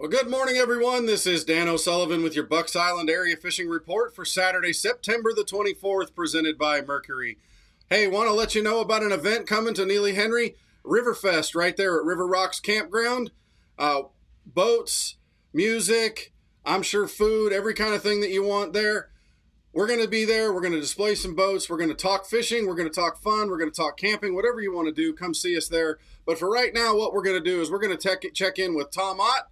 Well, good morning, everyone. This is Dan O'Sullivan with your Bucks Island Area Fishing Report for Saturday, September the 24th, presented by Mercury. Hey, want to let you know about an event coming to Neely Henry, Riverfest, right there at River Rocks Campground. Boats, music, I'm sure food, every kind of thing that you want there. We're going to be there. We're going to display some boats. We're going to talk fishing. We're going to talk fun. We're going to talk camping. Whatever you want to do, come see us there. But for right now, what we're going to do is we're going to check in with Tom Ott,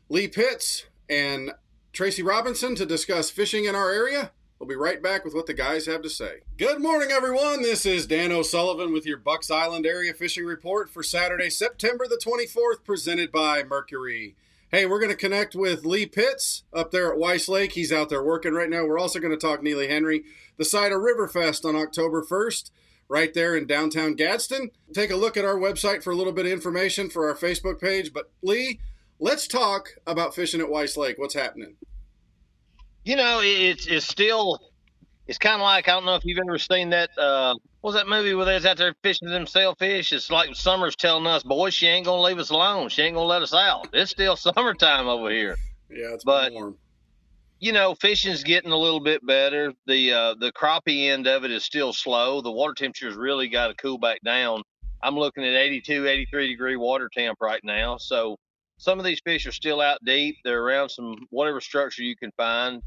Lee Pitts, and Tracy Robinson to discuss fishing in our area. We'll be right back with what the guys have to say. Good morning, everyone. This is Dan O'Sullivan with your Bucks Island Area Fishing Report for Saturday, September the 24th, presented by Mercury. Hey, we're going to connect with Lee Pitts up there at Weiss Lake. He's out there working right now. We're also going to talk Neely Henry, the site of Riverfest on October 1st, right there in downtown Gadsden. Take a look at our website for a little bit of information for our Facebook page. But Lee, let's talk about fishing at Weiss Lake. What's happening? You know, it's still, it's kind of like, I don't know if you've ever seen that, what was that movie where they was out there fishing them sailfish? It's like Summer's telling us, boys, she ain't going to leave us alone. She ain't going to let us out. It's still summertime over here. Yeah, it's But, warm. you know, fishing's getting a little bit better. The crappie end of it is still slow. The water temperature's really got to cool back down. I'm looking at 82, 83 degree water temp right now. So some of these fish are still out deep. They're around some whatever structure you can find.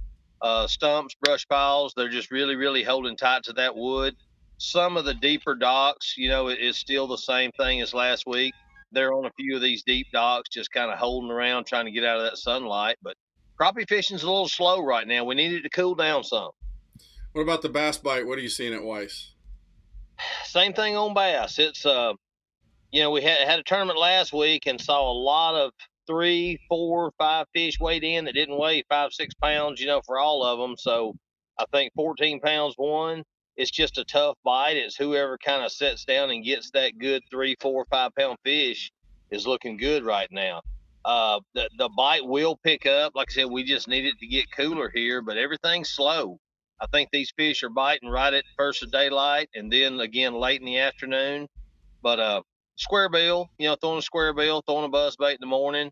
Stumps, brush piles, they're just really, really holding tight to that wood. Some of the deeper docks, you know, it's still the same thing as last week. They're on a few of these deep docks, just kind of holding around, trying to get out of that sunlight. But crappie fishing's a little slow right now. We need it to cool down some. What about the bass bite? What are you seeing at Weiss? Same thing on bass. It's you know, we had a tournament last week and saw a lot of 3, 4, 5 fish weighed in that didn't weigh 5, 6 pounds, you know, for all of them. So I think 14 pounds won. It's just a tough bite. It's whoever kind of sets down and gets that good 3, 4, 5 pound fish is looking good right now. The bite will pick up. Like I said, we just need it to get cooler here, but everything's slow. I think these fish are biting right at first of daylight and then again late in the afternoon. But square bill, you know, throwing a square bill, throwing a buzz bait in the morning,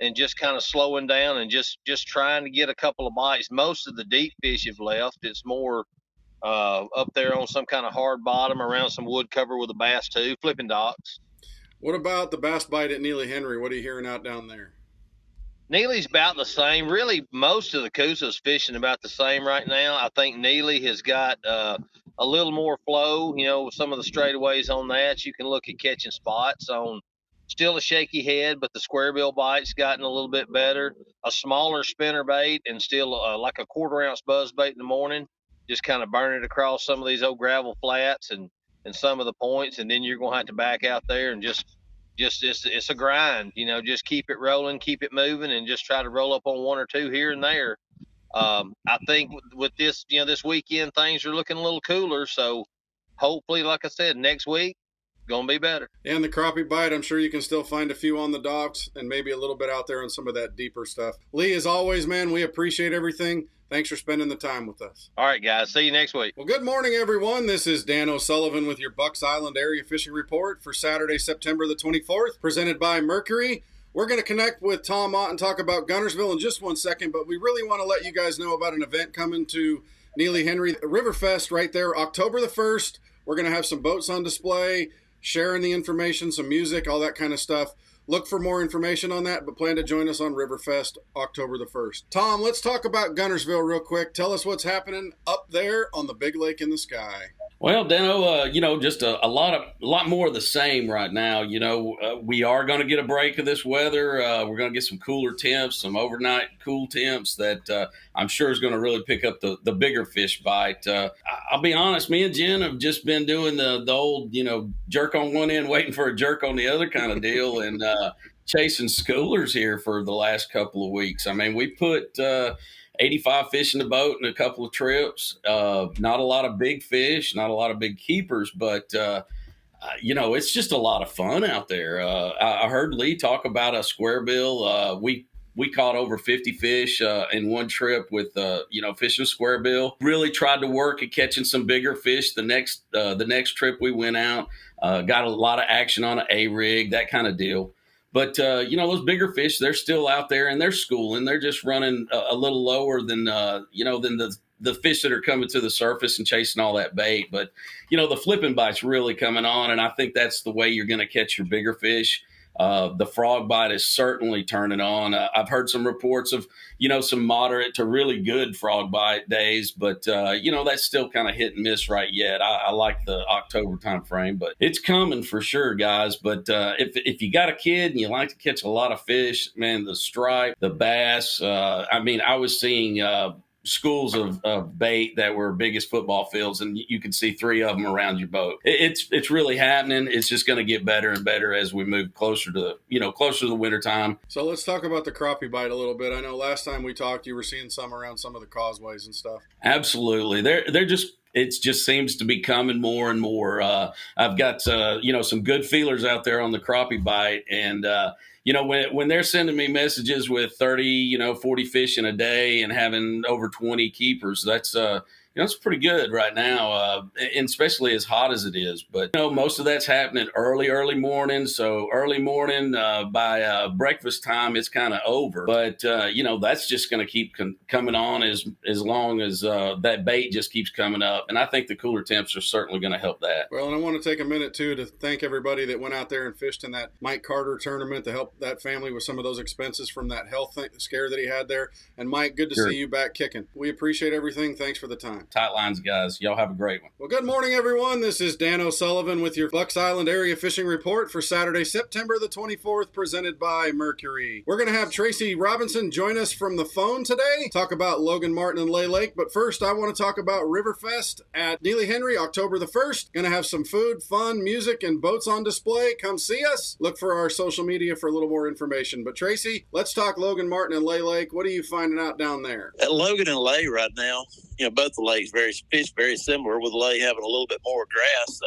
and just kind of slowing down and just trying to get a couple of bites. Most of the deep fish have left. It's more up there on some kind of hard bottom around some wood cover with a bass too, flipping docks. What about the bass bite at Neely Henry? What are you hearing out down there? Neely's about the same. Really, most of the Coosa's fishing about the same right now. I think Neely has got a little more flow. You know, with some of the straightaways on that, you can look at catching spots on. Still a shaky head, but the square bill bite's gotten a little bit better. A smaller spinner bait and still like a quarter-ounce buzz bait in the morning. Just kind of burn it across some of these old gravel flats and some of the points, and then you're gonna have to back out there and just it's a grind, you know, just keep it rolling, keep it moving, and just try to roll up on 1 or 2 here and there. I think with this, you know, this weekend things are looking a little cooler, so hopefully, like I said, next week gonna be better. And the crappie bite, I'm sure you can still find a few on the docks and maybe a little bit out there on some of that deeper stuff. Lee, as always, man, we appreciate everything. Thanks for spending the time with us. All right, guys. See you next week. Well, good morning, everyone. This is Dan O'Sullivan with your Bucks Island Area Fishing Report for Saturday, September the 24th, presented by Mercury. We're going to connect with Tom Ott and talk about Guntersville in just 1 second, but we really want to let you guys know about an event coming to Neely Henry, Riverfest right there, October the 1st. We're going to have some boats on display, sharing the information, some music, all that kind of stuff. Look for more information on that, but plan to join us on Riverfest October the 1st. Tom, let's talk about Guntersville real quick. Tell us what's happening up there on the big lake in the sky. Well, Dano, you know, just a lot more of the same right now. You know, we are going to get a break of this weather. We're going to get some cooler temps, some overnight cool temps that I'm sure is going to really pick up the bigger fish bite. I'll be honest, me and Jen have just been doing the old, you know, jerk on one end, waiting for a jerk on the other kind of deal, and chasing schoolers here for the last couple of weeks. I mean, we put 85 fish in the boat in a couple of trips. Not a lot of big fish, not a lot of big keepers, but you know, it's just a lot of fun out there. I heard Lee talk about a square bill. We caught over 50 fish in one trip with you know, fishing square bill. Really tried to work at catching some bigger fish. The next trip we went out, got a lot of action on an A rig, that kind of deal. But those bigger fish, they're still out there and they're schooling. They're just running a little lower than than the fish that are coming to the surface and chasing all that bait. But the flipping bite's really coming on, and I think that's the way you're going to catch your bigger fish. The frog bite is certainly turning on. I've heard some reports of, some moderate to really good frog bite days, but, that's still kind of hit and miss right yet. I like the October time frame, but it's coming for sure, guys. But if you got a kid and you like to catch a lot of fish, man, the stripe, the bass, I was seeing schools of bait that were big as football fields, and you could see 3 of them around your boat. It's really happening. It's just going to get better and better as we move closer to the winter time. So let's talk about the crappie bite a little bit. I know last time we talked, you were seeing some around some of the causeways and stuff. Absolutely. They're just, it just seems to be coming more and more. I've got, some good feelers out there on the crappie bite, and, when they're sending me messages with 30, 40 fish in a day and having over 20 keepers, that's it's pretty good right now, and especially as hot as it is. But, most of that's happening early morning. So early morning, by breakfast time, it's kind of over. But, that's just going to keep coming on as long as that bait just keeps coming up. And I think the cooler temps are certainly going to help that. Well, and I want to take a minute, too, to thank everybody that went out there and fished in that Mike Carter tournament to help that family with some of those expenses from that health scare that he had there. And, Mike, good to see you back kicking. We appreciate everything. Thanks for the time. Tight lines, guys. Y'all have a great one. Well, good morning, everyone. This is Dan O'Sullivan with your Bucks Island Area Fishing Report for Saturday, September the 24th, presented by Mercury. We're going to have Tracy Robinson join us from the phone today, talk about Logan Martin and Lay Lake. But first, I want to talk about Riverfest at Neely Henry, October the 1st. Going to have some food, fun, music, and boats on display. Come see us. Look for our social media for a little more information. But Tracy, let's talk Logan Martin and Lay Lake. What are you finding out down there? At Logan and Lay right now, both the lakes fish very similar, with Lay having a little bit more grass,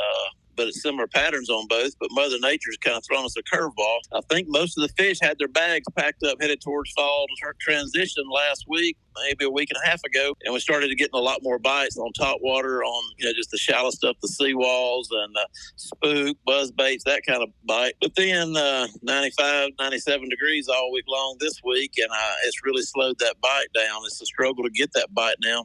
but it's similar patterns on both. But Mother Nature's kind of thrown us a curveball. I think most of the fish had their bags packed up, headed towards fall transition last week, maybe a week and a half ago, and we started getting a lot more bites on top water, on just the shallow stuff, the seawalls and spook, buzz baits, that kind of bite. But then 95, 97 degrees all week long this week, and it's really slowed that bite down. It's a struggle to get that bite now.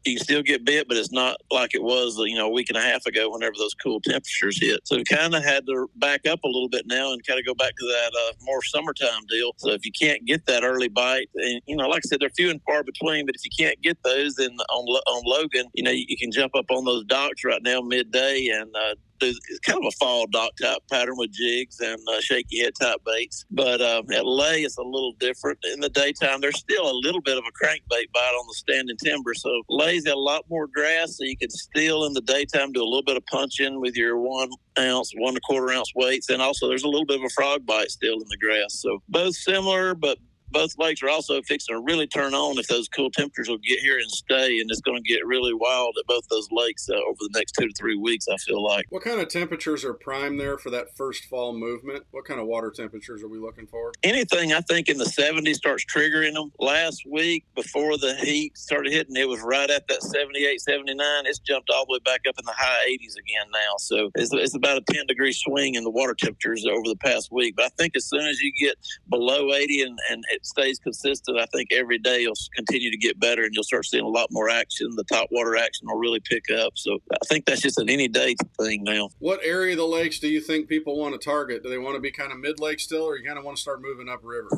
You can still get bit, but it's not like it was, a week and a half ago whenever those cool temperatures hit. So we kind of had to back up a little bit now and kind of go back to that more summertime deal. So if you can't get that early bite, and, like I said, they're few and far between, but if you can't get those, then on Logan, you can jump up on those docks right now midday and do kind of a fall dock type pattern with jigs and shaky head type baits. But at Lay, it's a little different. In the daytime, there's still a little bit of a crankbait bite on the standing timber. So Lay's got a lot more grass, so you can still in the daytime do a little bit of punching with your 1 ounce, 1 1/4 ounce weights. And also there's a little bit of a frog bite still in the grass. So both similar, but both lakes are also fixing to really turn on if those cool temperatures will get here and stay, and it's going to get really wild at both those lakes over the next 2 to 3 weeks, I feel like. What kind of temperatures are prime there for that first fall movement? What kind of water temperatures are we looking for? Anything, I think, in the 70s starts triggering them. Last week, before the heat started hitting, it was right at that 78, 79. It's jumped all the way back up in the high 80s again now. So it's about a 10-degree swing in the water temperatures over the past week. But I think as soon as you get below 80 and it stays consistent, I think every day you'll continue to get better and you'll start seeing a lot more action. The top water action will really pick up. So I think that's just an any day thing now. What area of the lakes do you think people want to target? Do they want to be kind of mid-lake still, or you kind of want to start moving upriver?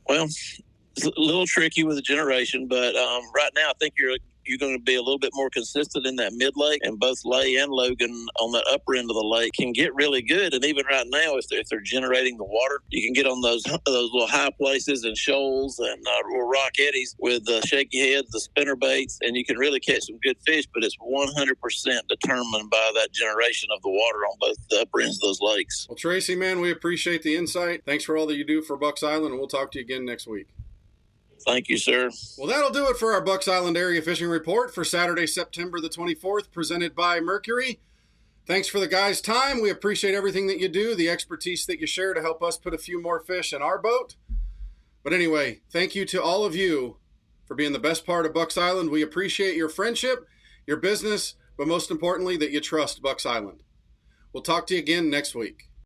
Well, it's a little tricky with the generation, but right now I think you're going to be a little bit more consistent in that mid-lake, and both Lay and Logan on the upper end of the lake can get really good. And even right now, if they're generating the water, you can get on those little high places and shoals and little rock eddies with the shaky heads, the spinner baits, and you can really catch some good fish, but it's 100% determined by that generation of the water on both the upper ends of those lakes. Well, Tracy, man, we appreciate the insight. Thanks for all that you do for Bucks Island, and we'll talk to you again next week. Thank you, sir. Well, that'll do it for our Bucks Island Area Fishing Report for Saturday, September the 24th, presented by Mercury. Thanks for the guys' time. We appreciate everything that you do, the expertise that you share to help us put a few more fish in our boat. But anyway, thank you to all of you for being the best part of Bucks Island. We appreciate your friendship, your business, but most importantly, that you trust Bucks Island. We'll talk to you again next week.